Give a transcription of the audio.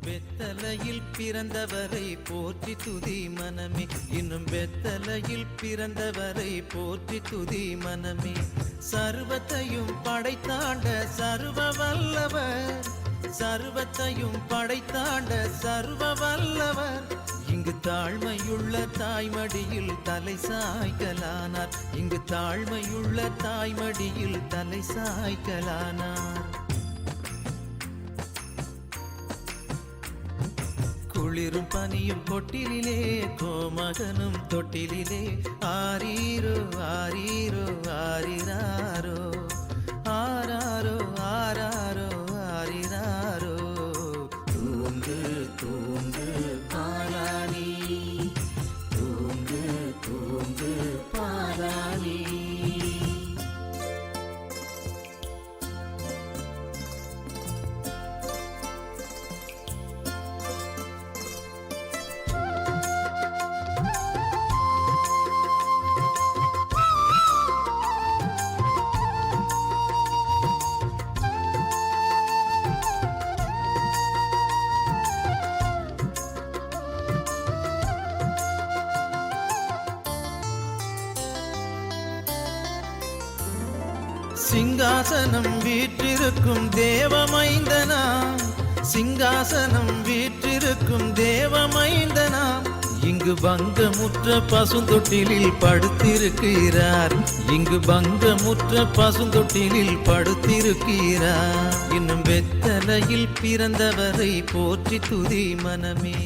வெத்தலையில் பிறந்தவரை போற்றி துதி மனமே, இன்னும் வெத்தலையில் பிறந்தவரை போற்றி துதி மனமே. சர்வத்தையும் படைத்தாண்ட சர்வ வல்லவர், சர்வத்தையும் படைத்தாண்ட சர்வ வல்லவர். இங்கு தாழ்மையுள்ள தாய்மடியில் தலை சாய்க்கலானார், இங்கு தாழ்மையுள்ள தாய்மடியில் தலை சாய்க்கலானார். குளிரும் பனியும் கொட்டிலே, கோமகனும் தொட்டிலே, ஆரீரோ ஆரீரோ ஆரிராரோ, ஆராரோ ஆராரோ ஆரிராரோ. தூங்கு தூங்கு பாலானி, தூங்கு தூங்கு பாலானி. சிங்காசனம் வீற்றிருக்கும் தேவமைந்தனா, சிங்காசனம் வீற்றிருக்கும் தேவமைந்தனா. இங்கு பங்கமுற்ற பசுந்தொட்டிலில் படுத்திருக்கிறார், இங்கு பங்கமுற்ற பசுந்தொட்டிலில் படுத்திருக்கிறார். இன்னும் வெத்தலையில் பிறந்தவரை போற்றி துதி மனமே.